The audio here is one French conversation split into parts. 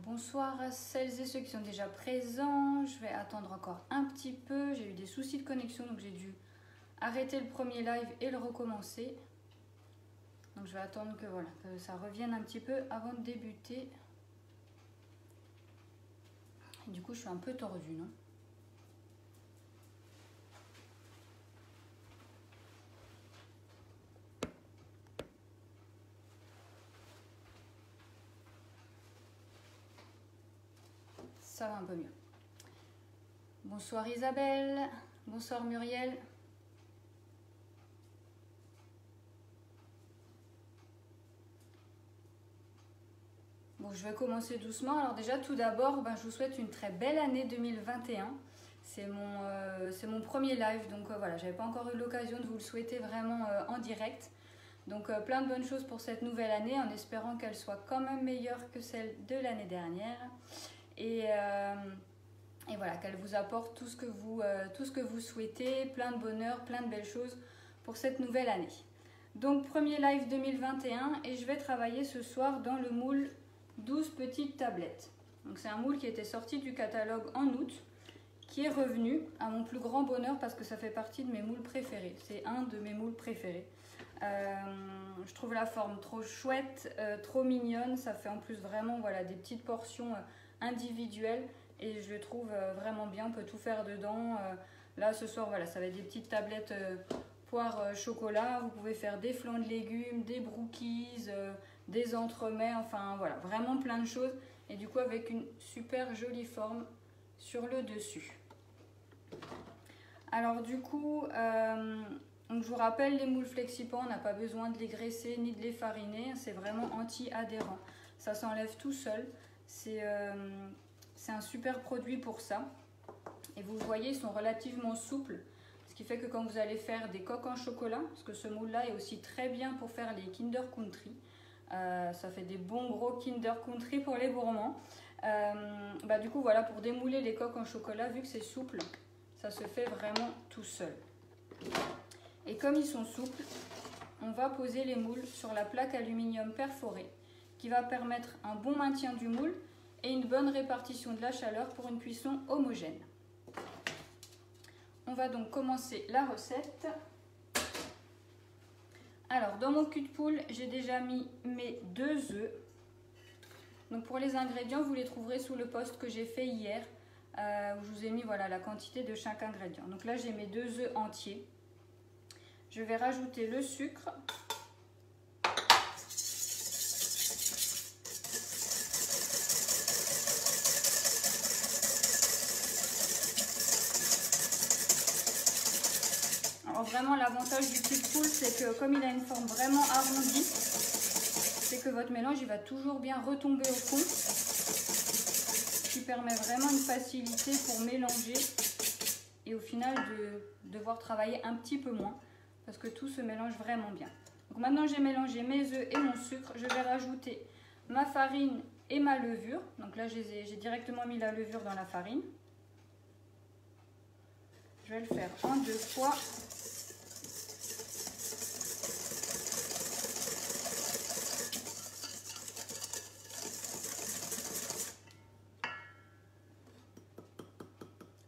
Bonsoir à celles et ceux qui sont déjà présents. Je vais attendre encore un petit peu. J'ai eu des soucis de connexion, donc j'ai dû arrêter le premier live et le recommencer. Donc je vais attendre que, voilà, que ça revienne un petit peu avant de débuter. Et du coup, je suis un peu tordue, non ? Ça va un peu mieux. Bonsoir Isabelle, bonsoir Muriel. Bon, je vais commencer doucement. Alors déjà, tout d'abord, je vous souhaite une très belle année 2021. C'est mon premier live, donc voilà, j'avais pas encore eu l'occasion de vous le souhaiter vraiment en direct. Donc plein de bonnes choses pour cette nouvelle année, en espérant qu'elle soit quand même meilleure que celle de l'année dernière. Et voilà, qu'elle vous apporte tout ce que vous souhaitez, plein de bonheur, plein de belles choses pour cette nouvelle année. Donc premier live 2021 et je vais travailler ce soir dans le moule 12 petites tablettes. Donc c'est un moule qui était sorti du catalogue en août, qui est revenu à mon plus grand bonheur parce que ça fait partie de mes moules préférés. C'est un de mes moules préférés. Je trouve la forme trop chouette, trop mignonne. Ça fait en plus vraiment voilà, des petites portions individuelles et je le trouve vraiment bien. On peut tout faire dedans. Là ce soir voilà, ça va être des petites tablettes poire chocolat. Vous pouvez faire des flancs de légumes, des brookies, des entremets, enfin voilà, vraiment plein de choses. Et du coup avec une super jolie forme sur le dessus. Alors du coup, donc je vous rappelle, les moules Flexipant, on n'a pas besoin de les graisser ni de les fariner, c'est vraiment anti-adhérent. Ça s'enlève tout seul, c'est un super produit pour ça. Et vous voyez, ils sont relativement souples, ce qui fait que quand vous allez faire des coques en chocolat, parce que ce moule-là est aussi très bien pour faire les Kinder Country, ça fait des bons gros Kinder Country pour les gourmands. Du coup voilà, pour démouler les coques en chocolat, vu que c'est souple, ça se fait vraiment tout seul. Et comme ils sont souples, on va poser les moules sur la plaque aluminium perforée qui va permettre un bon maintien du moule et une bonne répartition de la chaleur pour une cuisson homogène. On va donc commencer la recette. Alors dans mon cul de poule, j'ai déjà mis mes 2 œufs. Donc pour les ingrédients, vous les trouverez sous le post que j'ai fait hier, où je vous ai mis voilà, la quantité de chaque ingrédient. Donc là, j'ai mes 2 œufs entiers. Je vais rajouter le sucre. Alors vraiment, l'avantage du cul de poule, c'est que comme il a une forme vraiment arrondie, c'est que votre mélange il va toujours bien retomber au fond, ce qui permet vraiment une facilité pour mélanger et au final de devoir travailler un petit peu moins parce que tout se mélange vraiment bien. Donc maintenant j'ai mélangé mes œufs et mon sucre, je vais rajouter ma farine et ma levure. Donc là j'ai directement mis la levure dans la farine. Je vais le faire en 2 fois.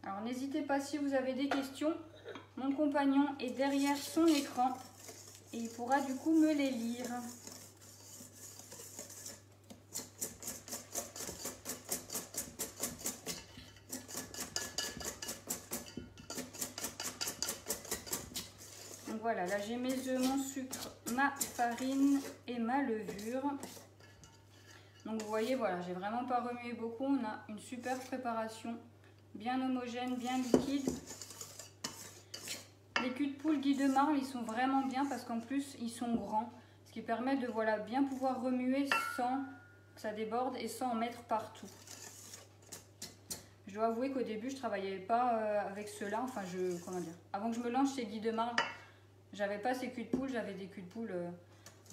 Alors n'hésitez pas si vous avez des questions, mon compagnon est derrière son écran et il pourra du coup me les lire. Donc voilà, là j'ai mes œufs, mon sucre, ma farine et ma levure. Donc vous voyez, voilà, j'ai vraiment pas remué beaucoup, on a une super préparation. Bien homogène, bien liquide. Les culs de poule Guy de Marle, ils sont vraiment bien parce qu'en plus, ils sont grands. Ce qui permet de voilà, bien pouvoir remuer sans que ça déborde et sans en mettre partout. Je dois avouer qu'au début, je ne travaillais pas avec ceux-là. Enfin, comment dire, avant que je me lance chez Guy de Marle, j'avais pas ces culs de poule. J'avais des culs de poule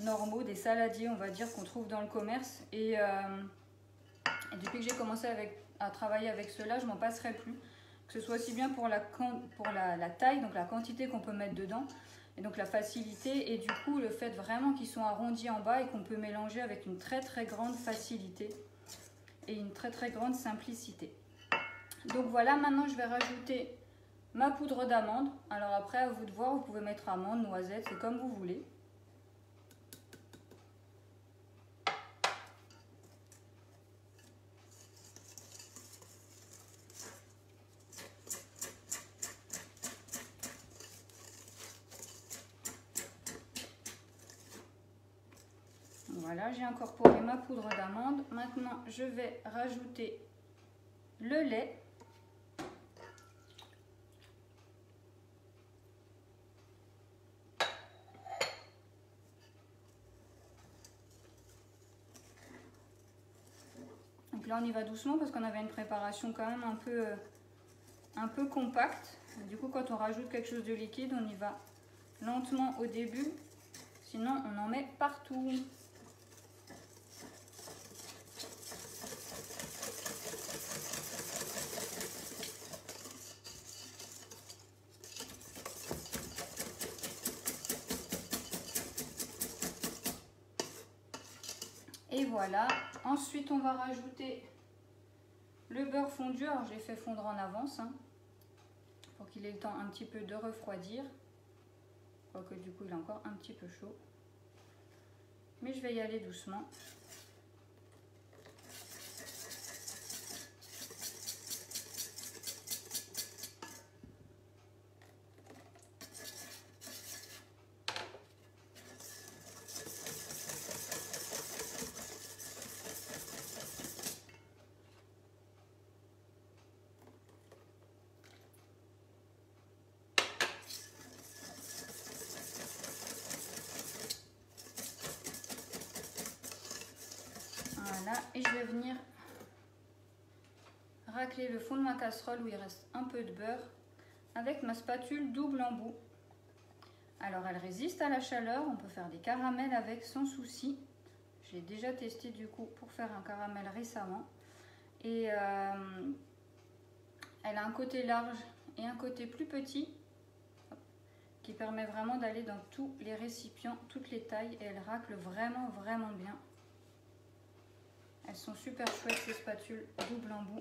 normaux, des saladiers, on va dire, qu'on trouve dans le commerce. Et depuis que j'ai commencé à travailler avec ceux-là, je m'en passerai plus. Que ce soit aussi bien pour la taille, donc la quantité qu'on peut mettre dedans, et donc la facilité, et du coup le fait vraiment qu'ils sont arrondis en bas et qu'on peut mélanger avec une très très grande facilité. et une très très grande simplicité. Donc voilà, maintenant je vais rajouter ma poudre d'amande. Alors après, à vous de voir, vous pouvez mettre amande, noisette, c'est comme vous voulez. Voilà, j'ai incorporé ma poudre d'amande. Maintenant, je vais rajouter le lait. Donc là, on y va doucement parce qu'on avait une préparation quand même un peu compacte. Du coup, quand on rajoute quelque chose de liquide, on y va lentement au début. Sinon, on en met partout. Et voilà. Ensuite, on va rajouter le beurre fondu. Alors, je l'ai fait fondre en avance pour qu'il ait le temps un petit peu de refroidir. Quoique du coup, il est encore un petit peu chaud. Mais je vais y aller doucement. Voilà, et je vais venir racler le fond de ma casserole où il reste un peu de beurre avec ma spatule double embout. Alors elle résiste à la chaleur, on peut faire des caramels avec sans souci. J'ai déjà testé du coup pour faire un caramel récemment. Et elle a un côté large et un côté plus petit qui permet vraiment d'aller dans tous les récipients, toutes les tailles, et elle racle vraiment bien. Elles sont super chouettes ces spatules double embout.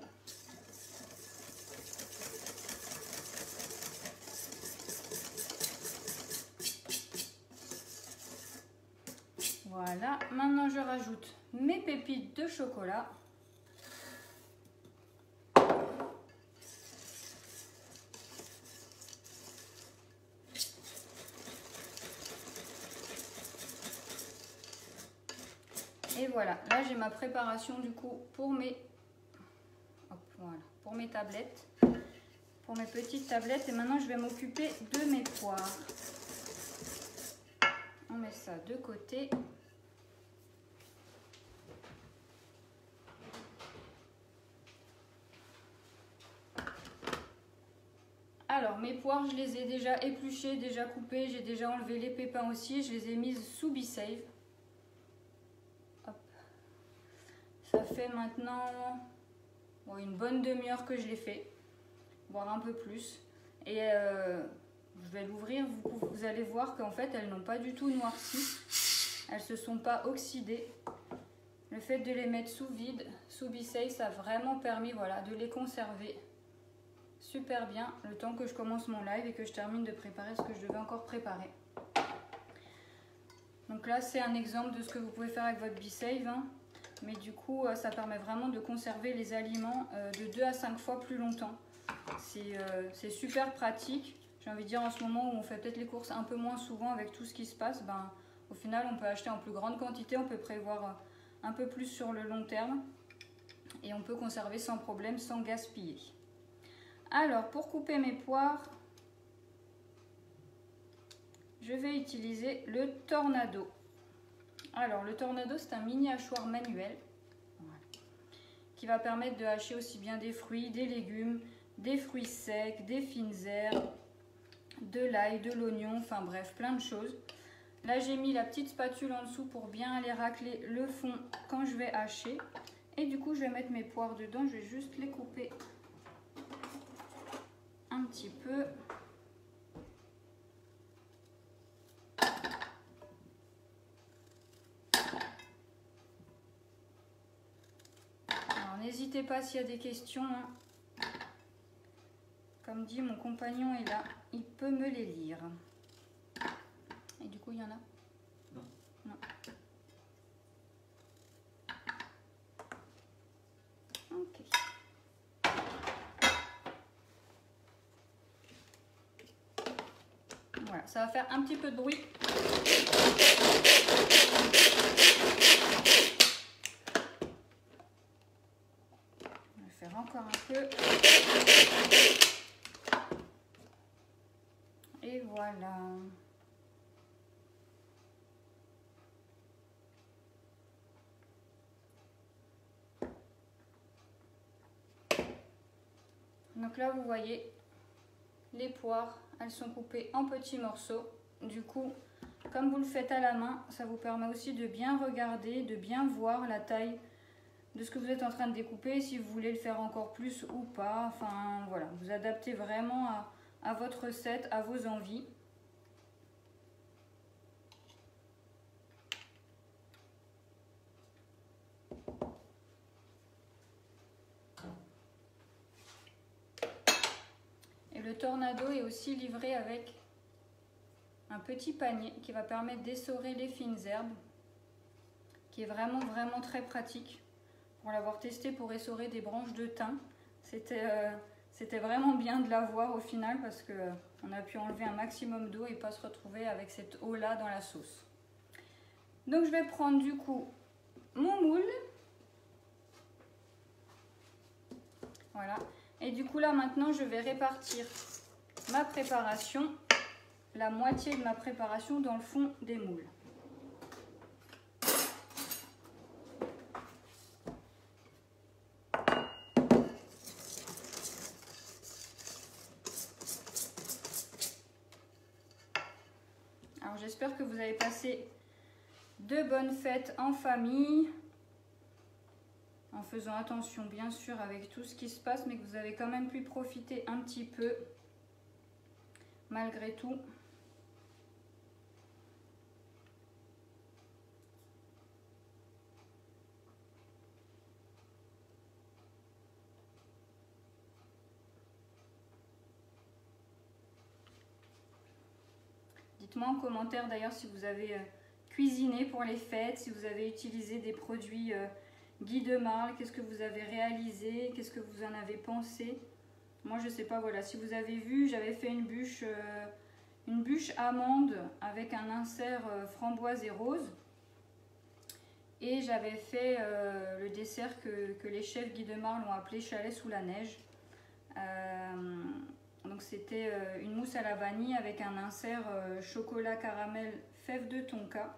Voilà, maintenant je rajoute mes pépites de chocolat. Et voilà, là j'ai ma préparation du coup pour mes, pour mes tablettes, pour mes petites tablettes. Et maintenant je vais m'occuper de mes poires. On met ça de côté. Alors mes poires, je les ai déjà épluchées, déjà coupées, j'ai déjà enlevé les pépins aussi, je les ai mises sous B-Save. Ça fait maintenant une bonne demi-heure que je l'ai fait, voire un peu plus. Et je vais l'ouvrir, vous allez voir qu'en fait elles n'ont pas du tout noirci, elles se sont pas oxydées. Le fait de les mettre sous vide, sous B-Save, ça a vraiment permis de les conserver super bien le temps que je commence mon live et que je termine de préparer ce que je devais encore préparer. Donc là c'est un exemple de ce que vous pouvez faire avec votre B-Save, mais du coup ça permet vraiment de conserver les aliments de 2 à 5 fois plus longtemps. C'est super pratique. J'ai envie de dire, en ce moment où on fait peut-être les courses un peu moins souvent avec tout ce qui se passe, au final on peut acheter en plus grande quantité, on peut prévoir un peu plus sur le long terme et on peut conserver sans problème, sans gaspiller. Alors pour couper mes poires, je vais utiliser le Tornado. Alors le Tornado, c'est un mini hachoir manuel qui va permettre de hacher aussi bien des fruits, des légumes, des fruits secs, des fines herbes, de l'ail, de l'oignon, enfin bref, plein de choses. Là j'ai mis la petite spatule en dessous pour bien aller racler le fond quand je vais hacher. Et du coup je vais mettre mes poires dedans, je vais juste les couper un petit peu. n'hésitez pas s'il y a des questions. Hein. Comme dit, mon compagnon est là, il peut me les lire. Et du coup, il y en a? Non. Non. Ok. Voilà, ça va faire un petit peu de bruit. On va faire encore un peu. Et voilà. Donc là, vous voyez, les poires, elles sont coupées en petits morceaux. Du coup, comme vous le faites à la main, ça vous permet aussi de bien regarder, de bien voir la taille de ce que vous êtes en train de découper, si vous voulez le faire encore plus ou pas. Enfin, voilà, vous adaptez vraiment à votre recette, à vos envies. Et le Tornado est aussi livré avec un petit panier qui va permettre d'essorer les fines herbes, qui est vraiment très pratique. Pour l'avoir testé pour essorer des branches de thym, c'était vraiment bien de l'avoir au final parce qu'on a pu enlever un maximum d'eau et pas se retrouver avec cette eau là dans la sauce. Donc je vais prendre du coup mon moule. Voilà. Et du coup là maintenant je vais répartir ma préparation, la moitié de ma préparation dans le fond des moules. Alors j'espère que vous avez passé de bonnes fêtes en famille, en faisant attention bien sûr avec tout ce qui se passe, mais que vous avez quand même pu profiter un petit peu malgré tout. Dites-moi en commentaire d'ailleurs si vous avez cuisiné pour les fêtes, si vous avez utilisé des produits Guy de Marle, qu'est-ce que vous avez réalisé, qu'est-ce que vous en avez pensé. Moi je sais pas, voilà, si vous avez vu, j'avais fait une bûche amande avec un insert framboise et rose. Et j'avais fait le dessert que les chefs Guy de Marle ont appelé chalet sous la neige. Donc c'était une mousse à la vanille avec un insert chocolat caramel fève de tonka.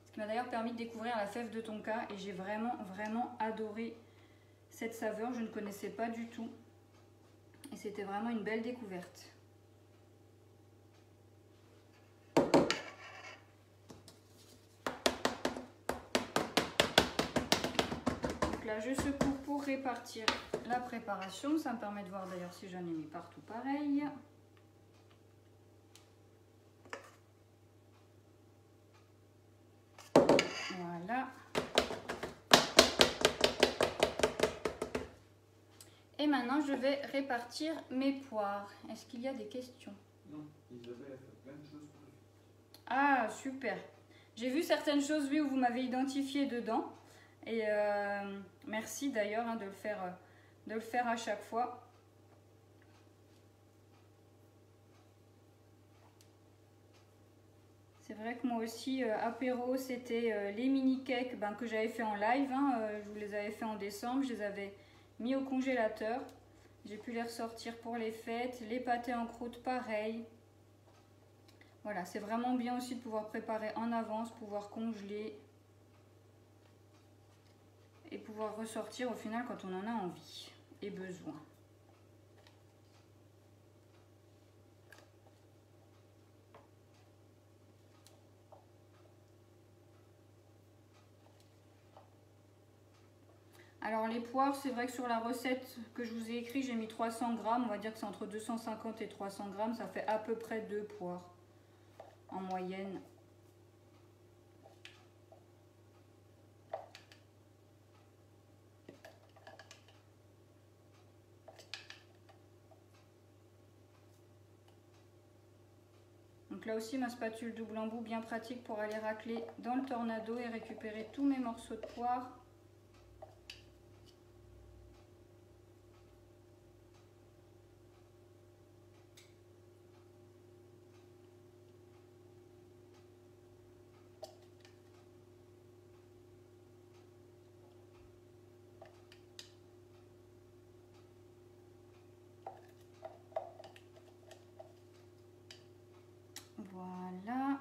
Ce qui m'a d'ailleurs permis de découvrir la fève de tonka et j'ai vraiment adoré cette saveur, je ne connaissais pas du tout. Et c'était vraiment une belle découverte. Donc là je secoue pour répartir la préparation, ça me permet de voir d'ailleurs si j'en ai mis partout pareil. Voilà. Et maintenant je vais répartir mes poires. Est-ce qu'il y a des questions? Non, Isabelle a fait plein de choses pour lui. Ah super. J'ai vu certaines choses oui, où vous m'avez identifié dedans. Et merci d'ailleurs hein, de le faire à chaque fois. C'est vrai que moi aussi, apéro, c'était les mini cakes que j'avais fait en live. Hein, je vous les avais fait en décembre, je les avais mis au congélateur. J'ai pu les ressortir pour les fêtes. Les pâtés en croûte, pareil. Voilà, c'est vraiment bien aussi de pouvoir préparer en avance, pouvoir congeler. Et pouvoir ressortir au final quand on en a envie et besoin. Alors les poires, c'est vrai que sur la recette que je vous ai écrite, j'ai mis 300 grammes. On va dire que c'est entre 250 et 300 grammes. Ça fait à peu près 2 poires en moyenne. Donc là aussi ma spatule double embout bien pratique pour aller racler dans le tornado et récupérer tous mes morceaux de poire. Voilà.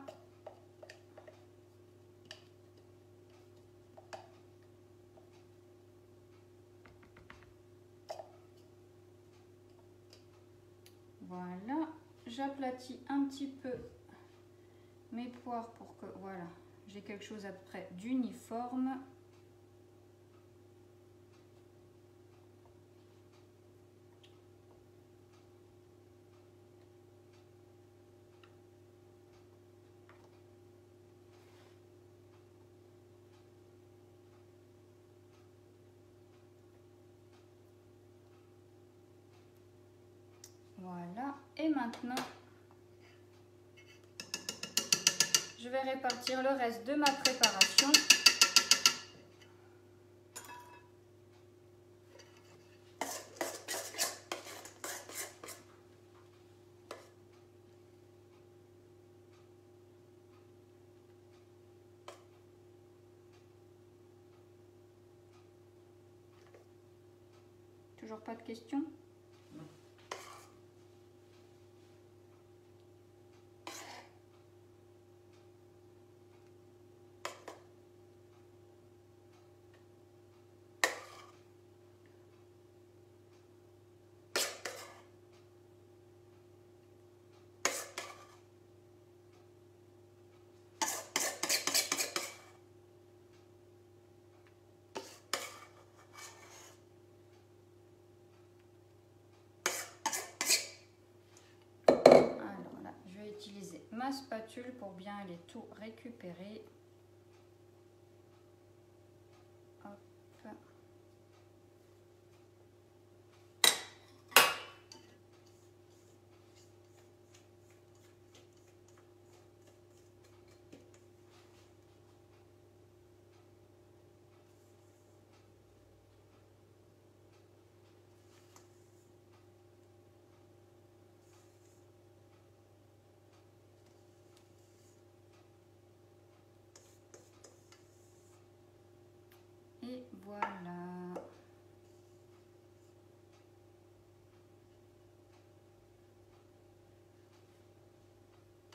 Voilà. J'aplatis un petit peu mes poires pour que voilà, j'ai quelque chose à peu près d'uniforme. Voilà, et maintenant, je vais répartir le reste de ma préparation. Toujours pas de questions? Utiliser ma spatule pour bien aller tout récupérer. Hop. Et voilà.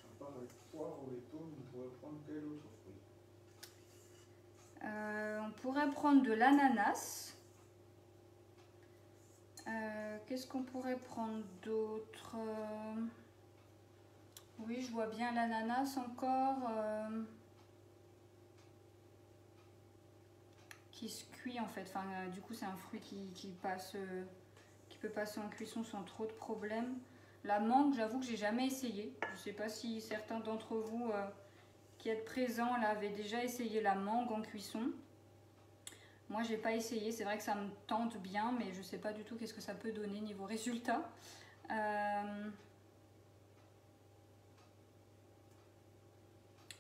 À part les poires ou les tournes, on pourrait prendre quel autre fruit? On pourrait prendre de l'ananas. Qu'est-ce qu'on pourrait prendre d'autre? Oui, je vois bien l'ananas encore. Qui se cuit en fait. Enfin, du coup, c'est un fruit qui peut passer en cuisson sans trop de problèmes. La mangue, j'avoue que j'ai jamais essayé. Je ne sais pas si certains d'entre vous qui êtes présents là avaient déjà essayé la mangue en cuisson. Moi, j'ai pas essayé. C'est vrai que ça me tente bien, mais je sais pas du tout qu'est-ce que ça peut donner niveau résultat.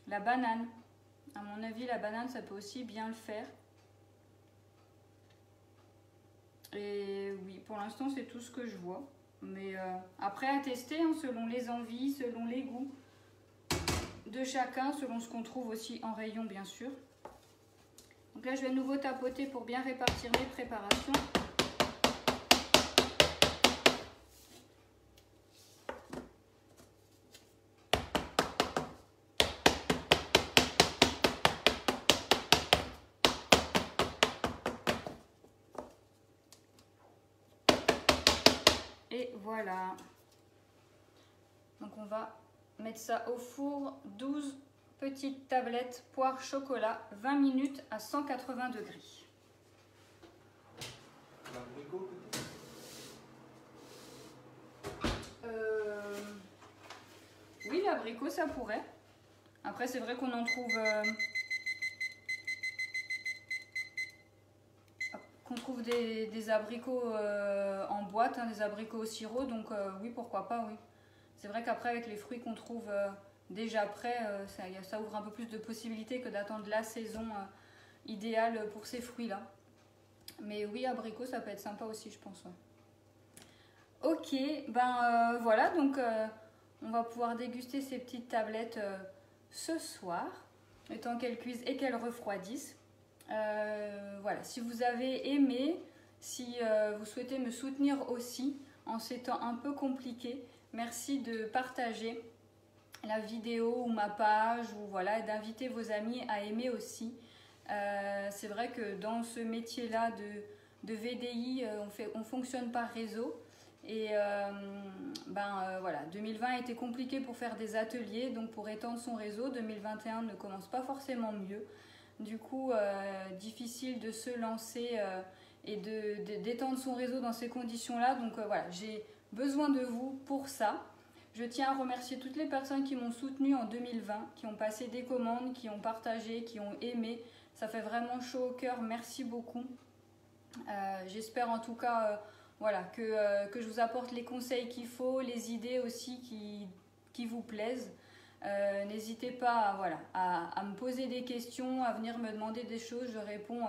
La banane. À mon avis, la banane, ça peut aussi bien le faire. Et oui, pour l'instant, c'est tout ce que je vois. Mais après, à tester, hein, selon les envies, selon les goûts de chacun, selon ce qu'on trouve aussi en rayon, bien sûr. Donc là, je vais à nouveau tapoter pour bien répartir mes préparations. Et voilà. Donc on va mettre ça au four, 12 petites tablettes poire chocolat, 20 minutes à 180 degrés. L'abricot peut-être? Oui, l'abricot ça pourrait. Après c'est vrai qu'on en trouve des abricots en boîte, hein, des abricots au sirop, donc oui, pourquoi pas, oui. C'est vrai qu'après avec les fruits qu'on trouve déjà prêt, ça ouvre un peu plus de possibilités que d'attendre la saison idéale pour ces fruits-là. Mais oui, abricot, ça peut être sympa aussi, je pense. Ouais. Ok, voilà, donc on va pouvoir déguster ces petites tablettes ce soir, le temps qu'elles cuisent et qu'elles refroidissent. Voilà, si vous avez aimé, si vous souhaitez me soutenir aussi en ces temps un peu compliqués, merci de partager la vidéo ou ma page, ou voilà, d'inviter vos amis à aimer aussi. C'est vrai que dans ce métier-là de VDI, on fonctionne par réseau. Et voilà, 2020 a été compliqué pour faire des ateliers, donc pour étendre son réseau, 2021 ne commence pas forcément mieux. Du coup, difficile de se lancer et d'étendre son réseau dans ces conditions-là. Donc voilà, j'ai besoin de vous pour ça. Je tiens à remercier toutes les personnes qui m'ont soutenue en 2020, qui ont passé des commandes, qui ont partagé, qui ont aimé. Ça fait vraiment chaud au cœur, merci beaucoup. J'espère en tout cas voilà, que je vous apporte les conseils qu'il faut, les idées aussi qui vous plaisent. N'hésitez pas voilà, à me poser des questions, à venir me demander des choses. Je réponds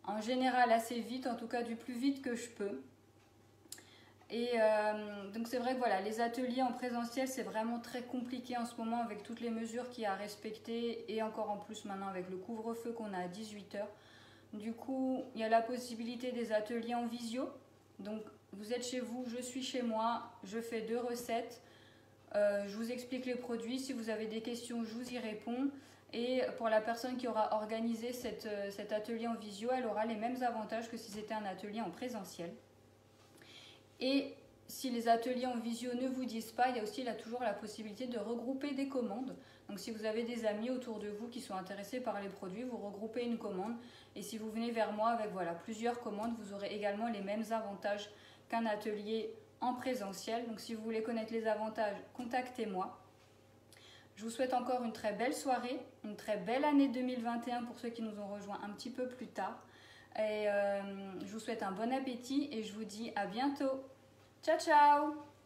en général assez vite, en tout cas du plus vite que je peux. Et donc c'est vrai que voilà, les ateliers en présentiel, c'est vraiment très compliqué en ce moment avec toutes les mesures qu'il y a à respecter et encore en plus maintenant avec le couvre-feu qu'on a à 18 h. Du coup, il y a la possibilité des ateliers en visio. Donc vous êtes chez vous, je suis chez moi, je fais 2 recettes, je vous explique les produits. Si vous avez des questions, je vous y réponds. Et pour la personne qui aura organisé cet atelier en visio, elle aura les mêmes avantages que si c'était un atelier en présentiel. Et si les ateliers en visio ne vous disent pas, il y a aussi toujours la possibilité de regrouper des commandes. Donc si vous avez des amis autour de vous qui sont intéressés par les produits, vous regroupez une commande. Et si vous venez vers moi avec voilà, plusieurs commandes, vous aurez également les mêmes avantages qu'un atelier en présentiel. Donc si vous voulez connaître les avantages, contactez-moi. Je vous souhaite encore une très belle soirée, une très belle année 2021 pour ceux qui nous ont rejoints un petit peu plus tard. Et je vous souhaite un bon appétit et je vous dis à bientôt. Ciao, ciao!